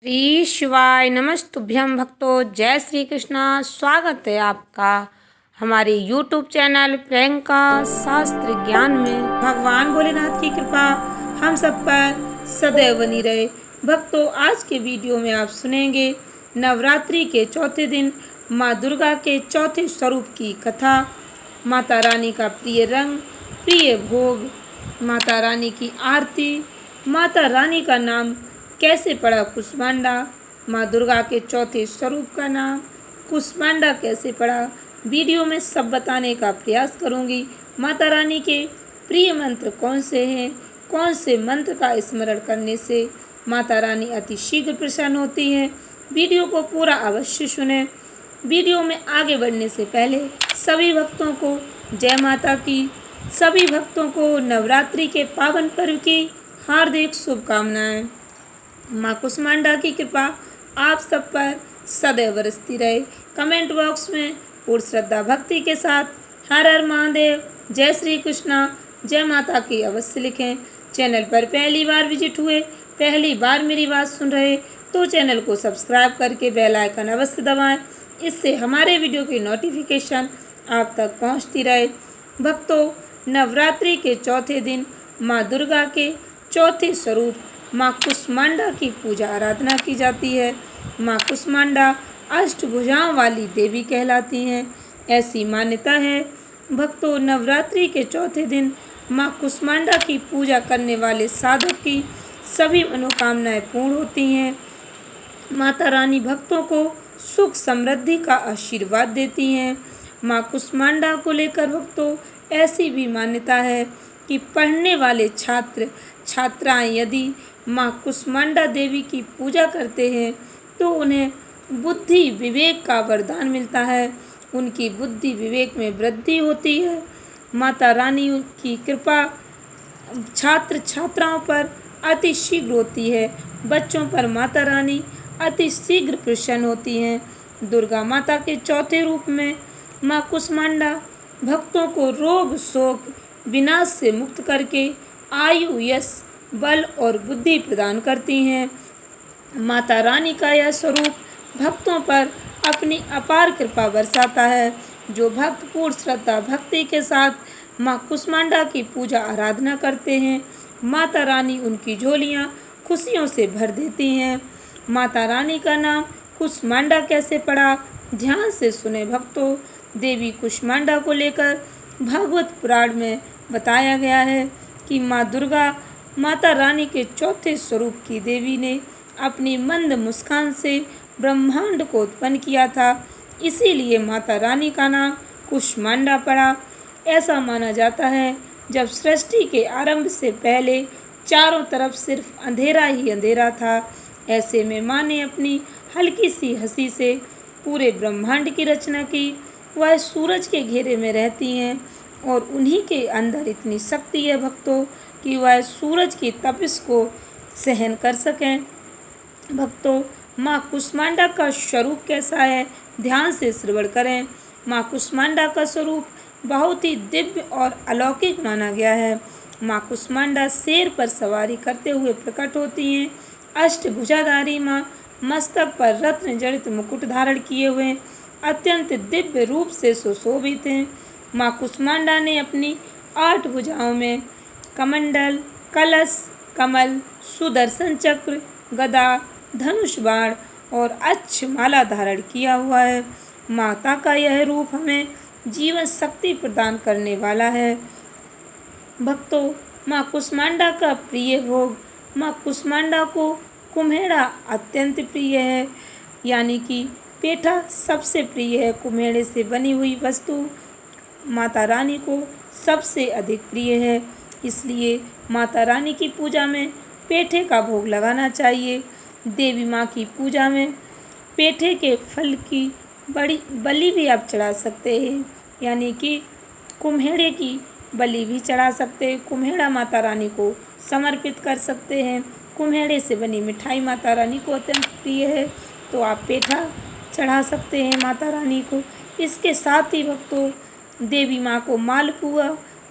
श्री शिवाय नमस्तुभ्यं भक्तों। जय श्री कृष्णा। स्वागत है आपका हमारे YouTube चैनल प्रियंका शास्त्र ज्ञान में। भगवान भोलेनाथ की कृपा हम सब पर सदैव बनी रहे। भक्तों, आज के वीडियो में आप सुनेंगे नवरात्रि के चौथे दिन माँ दुर्गा के चौथे स्वरूप की कथा, माता रानी का प्रिय रंग, प्रिय भोग, माता रानी की आरती, माता रानी का नाम कैसे पड़ा कुष्मांडा, माँ दुर्गा के चौथे स्वरूप का नाम कुष्मांडा कैसे पड़ा। वीडियो में सब बताने का प्रयास करूंगी। माता रानी के प्रिय मंत्र कौन से हैं, कौन से मंत्र का स्मरण करने से माता रानी अति शीघ्र प्रसन्न होती हैं। वीडियो को पूरा अवश्य सुनें। वीडियो में आगे बढ़ने से पहले सभी भक्तों को जय माता की, सभी भक्तों को नवरात्रि के पावन पर्व की हार्दिक शुभकामनाएं। माँ कुष्मांडा की कृपा आप सब पर सदैव बरसती रहे। कमेंट बॉक्स में पूर्ण श्रद्धा भक्ति के साथ हर हर महादेव, जय श्री कृष्णा, जय माता की अवश्य लिखें। चैनल पर पहली बार विजिट हुए, पहली बार मेरी बात सुन रहे तो चैनल को सब्सक्राइब करके बेल आइकन अवश्य दबाएं। इससे हमारे वीडियो की नोटिफिकेशन आप तक पहुंचती रहे। भक्तों, नवरात्रि के चौथे दिन माँ दुर्गा के चौथे स्वरूप माँ कुष्मांडा की पूजा आराधना की जाती है। माँ कुष्मांडा अष्टभुजाओं वाली देवी कहलाती हैं, ऐसी मान्यता है। भक्तों, नवरात्रि के चौथे दिन माँ कुष्मांडा की पूजा करने वाले साधक की सभी मनोकामनाएं पूर्ण होती हैं। माता रानी भक्तों को सुख समृद्धि का आशीर्वाद देती हैं। माँ कुष्मांडा को लेकर भक्तों ऐसी भी मान्यता है कि पढ़ने वाले छात्र छात्राएं यदि माँ कुष्मांडा देवी की पूजा करते हैं तो उन्हें बुद्धि विवेक का वरदान मिलता है, उनकी बुद्धि विवेक में वृद्धि होती है। माता रानी की कृपा छात्र छात्राओं पर अति शीघ्र होती है। बच्चों पर माता रानी अति शीघ्र प्रसन्न होती हैं। दुर्गा माता के चौथे रूप में माँ कुष्मांडा भक्तों को रोग शोक विनाश से मुक्त करके आयु, यश, बल और बुद्धि प्रदान करती हैं। माता रानी का यह स्वरूप भक्तों पर अपनी अपार कृपा बरसाता है। जो भक्त पूर्ण श्रद्धा भक्ति के साथ माँ कुष्मांडा की पूजा आराधना करते हैं, माता रानी उनकी झोलियाँ खुशियों से भर देती हैं। माता रानी का नाम कुष्मांडा कैसे पड़ा, ध्यान से सुने भक्तों। देवी कुष्मांडा को लेकर भागवत पुराण में बताया गया है कि माँ दुर्गा माता रानी के चौथे स्वरूप की देवी ने अपनी मंद मुस्कान से ब्रह्मांड को उत्पन्न किया था, इसीलिए माता रानी का नाम कुष्मांडा पड़ा। ऐसा माना जाता है जब सृष्टि के आरंभ से पहले चारों तरफ सिर्फ अंधेरा ही अंधेरा था, ऐसे में माँ ने अपनी हल्की सी हंसी से पूरे ब्रह्मांड की रचना की। वह सूरज के घेरे में रहती हैं और उन्हीं के अंदर इतनी शक्ति है भक्तों कि वह सूरज की तपिश को सहन कर सकें। भक्तों, माँ कुष्मांडा का स्वरूप कैसा है, ध्यान से श्रवण करें। माँ कुष्मांडा का स्वरूप बहुत ही दिव्य और अलौकिक माना गया है। माँ कुष्मांडा शेर पर सवारी करते हुए प्रकट होती हैं। अष्टभुजाधारी माँ मस्तक पर रत्न जड़ित मुकुट धारण किए हुए अत्यंत दिव्य रूप से सुशोभित हैं। माँ कुष्मांडा ने अपनी 8 भुजाओं में कमंडल, कलश, कमल, सुदर्शन चक्र, गदा, धनुष बाण और अक्ष माला धारण किया हुआ है। माता का यह रूप हमें जीवन शक्ति प्रदान करने वाला है। भक्तों, माँ कुष्मांडा का प्रिय भोग, माँ कुष्मांडा को कुम्हेड़ा अत्यंत प्रिय है, यानी कि पेठा सबसे प्रिय है। कुम्हेड़े से बनी हुई वस्तु माता रानी को सबसे अधिक प्रिय है, इसलिए माता रानी की पूजा में पेठे का भोग लगाना चाहिए। देवी माँ की पूजा में पेठे के फल की बड़ी बलि भी आप चढ़ा सकते हैं, यानी कि कुम्हेड़े की बलि भी चढ़ा सकते हैं। कुम्हेड़ा माता रानी को समर्पित कर सकते हैं। कुम्हेड़े से बनी मिठाई माता रानी को अत्यंत प्रिय है, तो आप पेठा चढ़ा सकते हैं माता रानी को। इसके साथ ही भक्तों, देवी माँ को मालपुआ,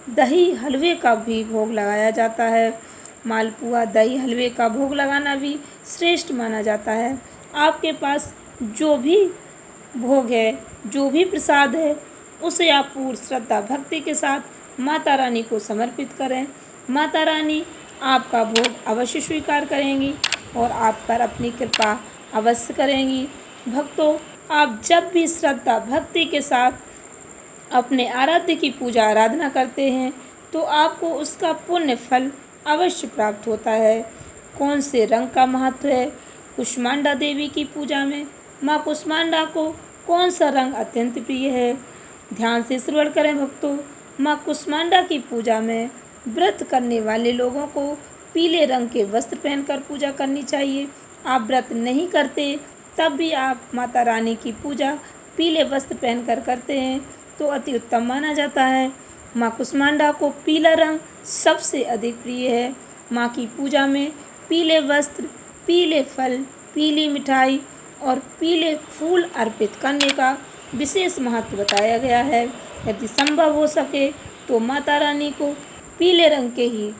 दही, हलवे का भी भोग लगाया जाता है। मालपुआ, दही, हलवे का भोग लगाना भी श्रेष्ठ माना जाता है। आपके पास जो भी भोग है, जो भी प्रसाद है, उसे आप पूर्ण श्रद्धा भक्ति के साथ माता रानी को समर्पित करें। माता रानी आपका भोग अवश्य स्वीकार करेंगी और आप पर अपनी कृपा अवश्य करेंगी। भक्तों, आप जब भी श्रद्धा भक्ति के साथ अपने आराध्य की पूजा आराधना करते हैं तो आपको उसका पुण्य फल अवश्य प्राप्त होता है। कौन से रंग का महत्व है? कुष्मांडा देवी की पूजा में माँ कुष्मांडा को कौन सा रंग अत्यंत प्रिय है? ध्यान से श्रवण करें भक्तों। माँ कुष्मांडा की पूजा में व्रत करने वाले लोगों को पीले रंग के वस्त्र पहनकर पूजा करनी चाहिए। आप व्रत नहीं करते तब भी आप माता रानी की पूजा पीले वस्त्र पहनकर करते हैं तो अति उत्तम माना जाता है। माँ कुष्मांडा को पीला रंग सबसे अधिक प्रिय है। माँ की पूजा में पीले वस्त्र, पीले फल, पीली मिठाई और पीले फूल अर्पित करने का विशेष महत्व बताया गया है। यदि संभव हो सके तो माता रानी को पीले रंग के ही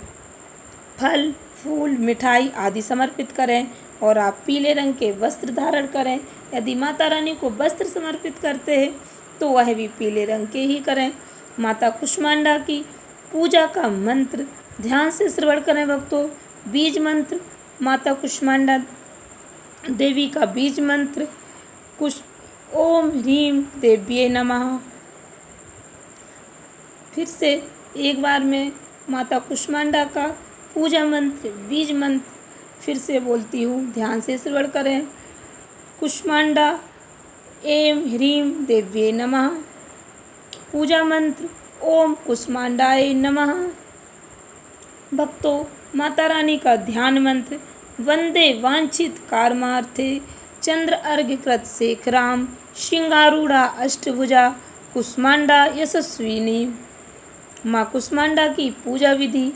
फल, फूल, मिठाई आदि समर्पित करें और आप पीले रंग के वस्त्र धारण करें। यदि माता रानी को वस्त्र समर्पित करते हैं तो वह भी पीले रंग के ही करें। माता कुष्मांडा की पूजा का मंत्र ध्यान से श्रवण करें भक्तों। बीज मंत्र, माता कुष्मांडा देवी का बीज मंत्र ओम ह्रीम देव्ये नमः। फिर से एक बार में माता कुष्मांडा का पूजा मंत्र, बीज मंत्र फिर से बोलती हूँ, ध्यान से श्रवण करें। कुष्मांडा एम ह्रीम देव्ये नमः। पूजा मंत्र ओम कुष्मांडाय नमः। भक्तों, माता रानी का ध्यान मंत्र वंदे वांछित कामार्थे चंद्र अर्घ्य कृत शेखराम सिंगारूढ़ा अष्टभुजा कुष्मांडा यशस्विनी। माँ कुष्मांडा की पूजा विधि।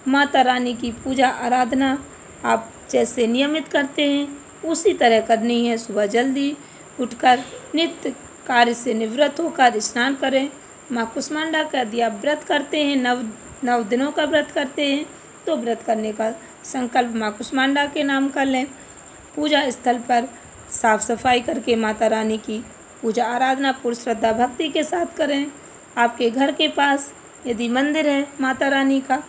माता रानी की पूजा आराधना आप जैसे नियमित करते हैं उसी तरह करनी है। सुबह जल्दी उठकर नित्य कार्य से निवृत्त होकर स्नान करें। माँ कुष्मांडा का यदि आप व्रत करते हैं, नव दिनों का व्रत करते हैं तो व्रत करने का संकल्प माँ कुष्मांडा के नाम कर लें। पूजा स्थल पर साफ सफाई करके माता रानी की पूजा आराधना पूर्ण श्रद्धा भक्ति के साथ करें। आपके घर के पास यदि मंदिर है माता रानी का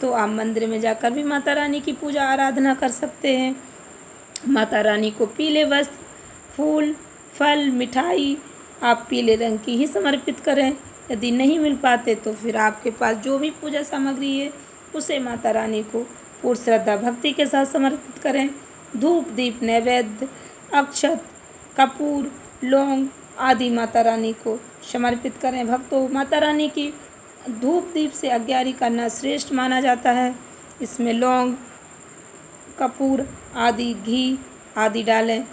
तो आप मंदिर में जाकर भी माता रानी की पूजा आराधना कर सकते हैं। माता रानी को पीले वस्त्र, फूल, फल, मिठाई आप पीले रंग की ही समर्पित करें। यदि नहीं मिल पाते तो फिर आपके पास जो भी पूजा सामग्री है उसे माता रानी को पूर्ण श्रद्धा भक्ति के साथ समर्पित करें। धूप, दीप, नैवेद्य, अक्षत, कपूर, लौंग आदि माता रानी को समर्पित करें। भक्तों, माता रानी की धूप दीप से आज्ञारी करना श्रेष्ठ माना जाता है। इसमें लौंग, कपूर आदि, घी आदि डालें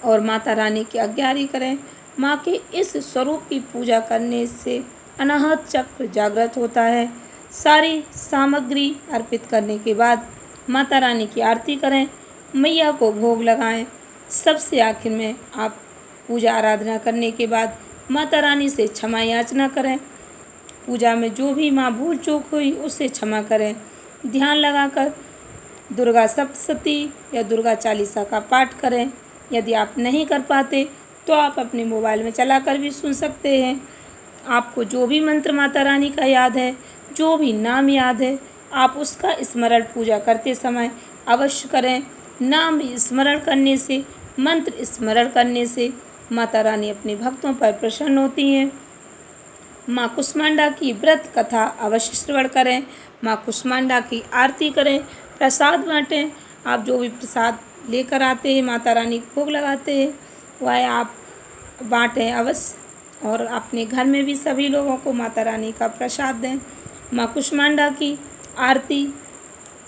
और माता रानी की आज्ञारी करें। माँ के इस स्वरूप की पूजा करने से अनाहत चक्र जागृत होता है। सारी सामग्री अर्पित करने के बाद माता रानी की आरती करें, मैया को भोग लगाएं। सबसे आखिर में आप पूजा आराधना करने के बाद माता रानी से क्षमा याचना करें। पूजा में जो भी माँ भूल चूक हुई उसे क्षमा करें। ध्यान लगाकर दुर्गा सप्तशती या दुर्गा चालीसा का पाठ करें। यदि आप नहीं कर पाते तो आप अपने मोबाइल में चलाकर भी सुन सकते हैं। आपको जो भी मंत्र माता रानी का याद है, जो भी नाम याद है, आप उसका स्मरण पूजा करते समय अवश्य करें। नाम स्मरण करने से, मंत्र स्मरण करने से माता रानी अपने भक्तों पर प्रसन्न होती हैं। माँ कुष्मांडा की व्रत कथा अवश्य श्रवण करें। माँ कुष्मांडा की आरती करें, प्रसाद बाँटें। आप जो भी प्रसाद लेकर आते हैं, माता रानी को भोग लगाते हैं, वह आप बाँटें अवश्य और अपने घर में भी सभी लोगों को माता रानी का प्रसाद दें। माँ कुष्मांडा की आरती।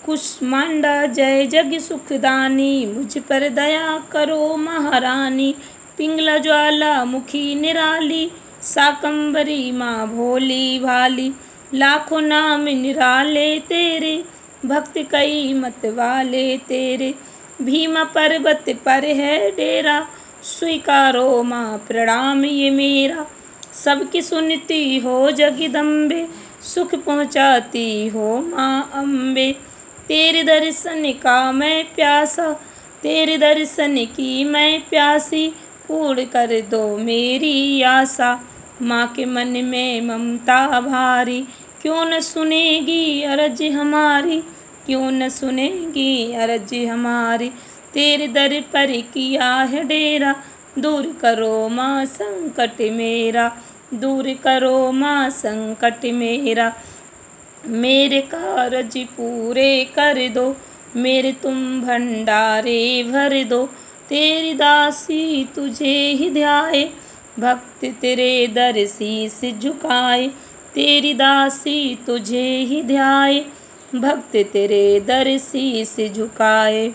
कुष्मांडा जय जग सुखदानी, मुझ पर दया करो महारानी। पिंगला ज्वाला मुखी निराली, शाकंभरी माँ भोली भाली। लाखों नाम निराले तेरे, भक्त कई मत वाले तेरे। भीमा पर्वत पर है डेरा, स्वीकारो माँ प्रणाम ये मेरा। सबकी सुनती हो जगदम्बे, सुख पहुँचाती हो माँ अम्बे। तेरे दर्शन का मैं प्यासा, तेरे दर्शन की मैं प्यासी, पूर्ण कर दो मेरी आशा। माँ के मन में ममता भारी, क्यों न सुनेगी अरज हमारी, क्यों न सुनेगी अरज हमारी। तेरे दर पर किया है डेरा, दूर करो माँ संकट मेरा, दूर करो माँ संकट मेरा। मेरे कारज पूरे कर दो, मेरे तुम भंडारे भर दो। तेरी दासी तुझे ही ध्याए, भक्त तेरे दर शीस झुकाए। तेरी दासी तुझे ही ध्याए, भक्त तेरे दर शीस झुकाए।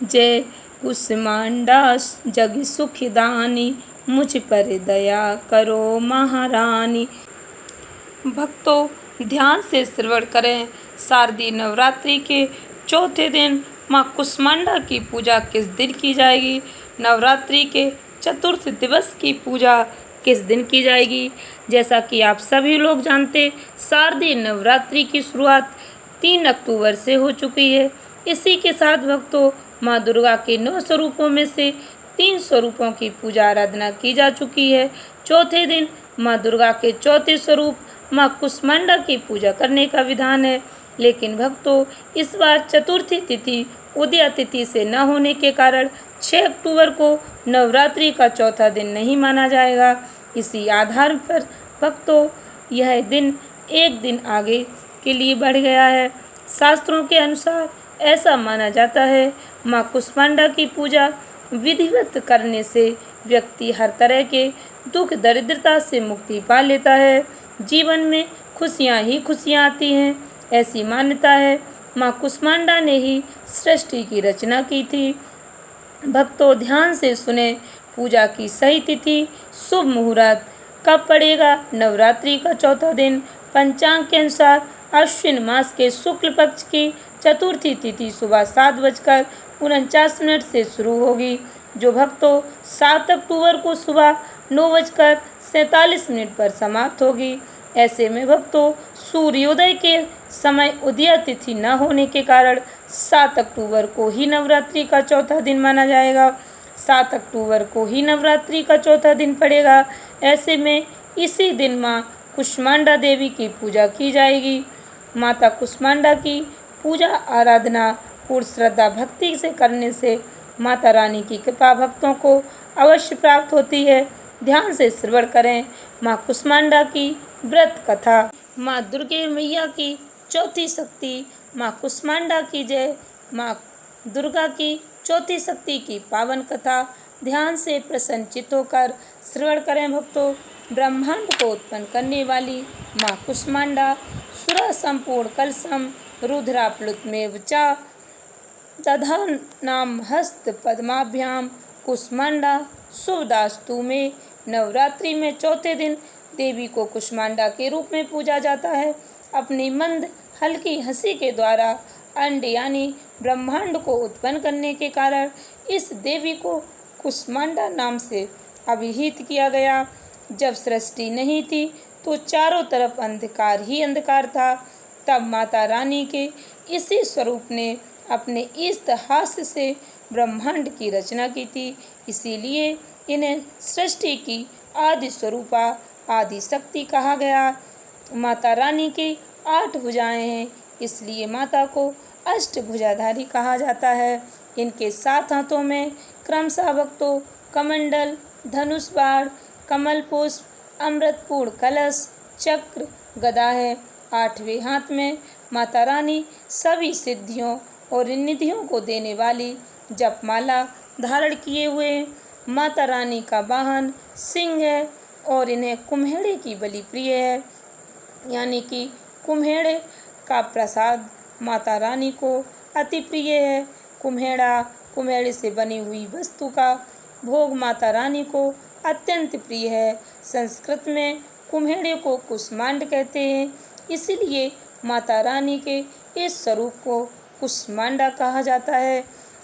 जय कुसमांडा जग सुखदानी, मुझ पर दया करो महारानी। भक्तों, ध्यान से श्रवण करें। शारदीय नवरात्रि के चौथे दिन माँ कुसमांडा की पूजा किस दिन की जाएगी? नवरात्रि के चतुर्थ दिवस की पूजा किस दिन की जाएगी? जैसा कि आप सभी लोग जानते, शारदीय नवरात्रि की शुरुआत 3 अक्टूबर से हो चुकी है। इसी के साथ भक्तों, माँ दुर्गा के 9 स्वरूपों में से 3 स्वरूपों की पूजा आराधना की जा चुकी है। चौथे दिन माँ दुर्गा के चौथे स्वरूप माँ कुसमांडा की पूजा करने का विधान है। लेकिन भक्तों, इस बार चतुर्थी तिथि उदया तिथि से न होने के कारण 6 अक्टूबर को नवरात्रि का चौथा दिन नहीं माना जाएगा। इसी आधार पर भक्तों, यह दिन एक दिन आगे के लिए बढ़ गया है। शास्त्रों के अनुसार ऐसा माना जाता है, माँ कुसमांडा की पूजा विधिवत करने से व्यक्ति हर तरह के दुख दरिद्रता से मुक्ति पा लेता है, जीवन में खुशियाँ ही खुशियाँ आती हैं, ऐसी मान्यता है। माँ कुसमांडा ने ही सृष्टि की रचना की थी। भक्तों, ध्यान से सुने, पूजा की सही तिथि, शुभ मुहूर्त कब पड़ेगा? नवरात्रि का चौथा दिन पंचांग के अनुसार अश्विन मास के शुक्ल पक्ष की चतुर्थी तिथि सुबह 7:49 से शुरू होगी, जो भक्तों 7 अक्टूबर को सुबह 9:47 पर समाप्त होगी। ऐसे में भक्तों, सूर्योदय के समय उदया तिथि न होने के कारण 7 अक्टूबर को ही नवरात्रि का चौथा दिन माना जाएगा। 7 अक्टूबर को ही नवरात्रि का चौथा दिन पड़ेगा। ऐसे में इसी दिन माँ कुसमांडा देवी की पूजा की जाएगी। माता कुसमांडा की पूजा आराधना पूर्ण श्रद्धा भक्ति से करने से माता रानी की कृपा भक्तों को अवश्य प्राप्त होती है। ध्यान से श्रवण करें। माँ कुसमांडा की व्रत कथा। माँ दुर्गे मैया की चौथी शक्ति, माँ कुसमांडा की जय। माँ दुर्गा की चौथी शक्ति की पावन कथा ध्यान से प्रसन्नचित्त होकर श्रवण करें भक्तों। ब्रह्मांड को उत्पन्न करने वाली माँ कुसमांडा, सुरा संपूर्ण कलशम रुद्रा प्लुतमेव च दधा नाम हस्त पद्माभ्याम कुसमांडा शुभदास्तु में। नवरात्रि में चौथे दिन देवी को कुसमांडा के रूप में पूजा जाता है। अपनी मंद हल्की हंसी के द्वारा अंड यानी ब्रह्मांड को उत्पन्न करने के कारण इस देवी को कुसमांडा नाम से अभिहित किया गया। जब सृष्टि नहीं थी तो चारों तरफ अंधकार ही अंधकार था। तब माता रानी के इसी स्वरूप ने अपने इष्ट हास्य से ब्रह्मांड की रचना की थी। इसीलिए इन्हें सृष्टि की आदि स्वरूपा, आदि शक्ति कहा गया। माता रानी की 8 भुजाएं हैं, इसलिए माता को अष्टभुजाधारी कहा जाता है। इनके 7 हाथों में क्रमशः भक्तों कमंडल, धनुष बाण, कमल पुष्प, अमृतपूर्ण कलश, चक्र, गदा है। 8वें हाथ में माता रानी सभी सिद्धियों और निधियों को देने वाली जपमाला धारण किए हुए। माता रानी का वाहन सिंह है और इन्हें कुम्हेड़े की बलि प्रिय है, यानी कि कुम्हेड़े का प्रसाद माता रानी को अति प्रिय है। कुम्हेड़े से बनी हुई वस्तु का भोग माता रानी को अत्यंत प्रिय है। संस्कृत में कुम्हेड़े को कुसमांड कहते हैं, इसलिए माता रानी के इस स्वरूप को कुसमांडा कहा जाता है।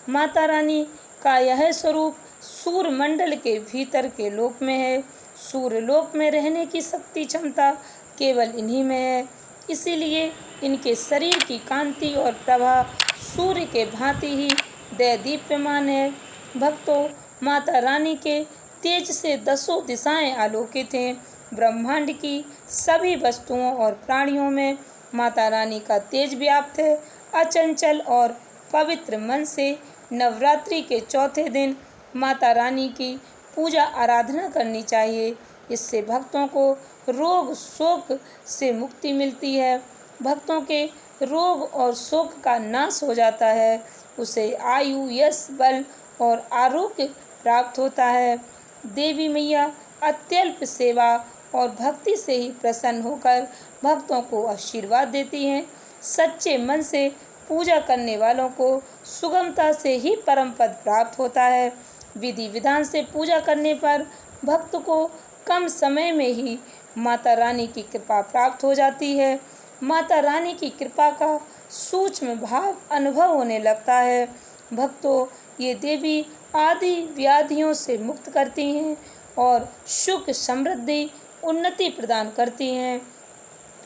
माता रानी का यह स्वरूप सूर्य मंडल के भीतर के लोक में है। सूर्य लोक में रहने की शक्ति क्षमता केवल इन्हीं में है, इसीलिए इनके शरीर की कांति और प्रभा सूर्य के भांति ही दैदीप्यमान है। भक्तों, माता रानी के तेज से 10 दिशाएं आलोकित हैं। ब्रह्मांड की सभी वस्तुओं और प्राणियों में माता रानी का तेज व्याप्त है। अचंचल और पवित्र मन से नवरात्रि के चौथे दिन माता रानी की पूजा आराधना करनी चाहिए। इससे भक्तों को रोग शोक से मुक्ति मिलती है। भक्तों के रोग और शोक का नाश हो जाता है। उसे आयु, यश, बल और आरोग्य प्राप्त होता है। देवी मैया अत्यल्प सेवा और भक्ति से ही प्रसन्न होकर भक्तों को आशीर्वाद देती हैं। सच्चे मन से पूजा करने वालों को सुगमता से ही परम पद प्राप्त होता है। विधि विधान से पूजा करने पर भक्त को कम समय में ही माता रानी की कृपा प्राप्त हो जाती है। माता रानी की कृपा का सूक्ष्म भाव अनुभव होने लगता है। भक्तों, ये देवी आदि व्याधियों से मुक्त करती हैं और सुख, समृद्धि, उन्नति प्रदान करती हैं।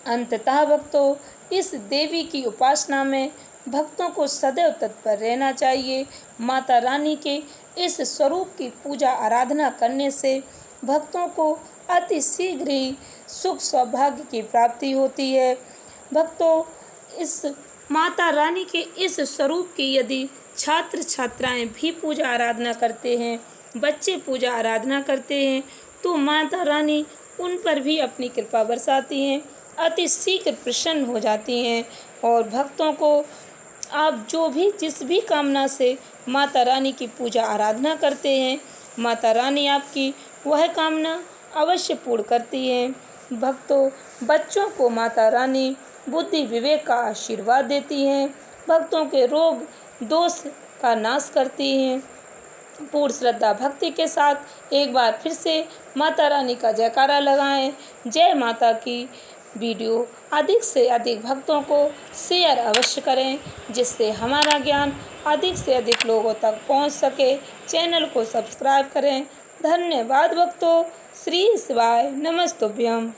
अंततः भक्तों, इस देवी की उपासना में भक्तों को सदैव तत्पर रहना चाहिए। माता रानी के इस स्वरूप की पूजा आराधना करने से भक्तों को अति शीघ्र ही सुख सौभाग्य की प्राप्ति होती है। भक्तों, इस माता रानी के इस स्वरूप की यदि छात्र छात्राएं भी पूजा आराधना करते हैं, बच्चे पूजा आराधना करते हैं, तो माता रानी उन पर भी अपनी कृपा बरसाती हैं, अति शीघ्र प्रसन्न हो जाती हैं। और भक्तों को आप जो भी जिस भी कामना से माता रानी की पूजा आराधना करते हैं, माता रानी आपकी वह कामना अवश्य पूर्ण करती हैं। भक्तों, बच्चों को माता रानी बुद्धि विवेक का आशीर्वाद देती हैं। भक्तों के रोग दोष का नाश करती हैं। पूर्ण श्रद्धा भक्ति के साथ एक बार फिर से माता रानी का जयकारा लगाएं। जय माता की। वीडियो अधिक से अधिक भक्तों को शेयर अवश्य करें, जिससे हमारा ज्ञान अधिक से अधिक लोगों तक पहुंच सके। चैनल को सब्सक्राइब करें। धन्यवाद भक्तों। श्री शिवाय नमस्तुभ्यम।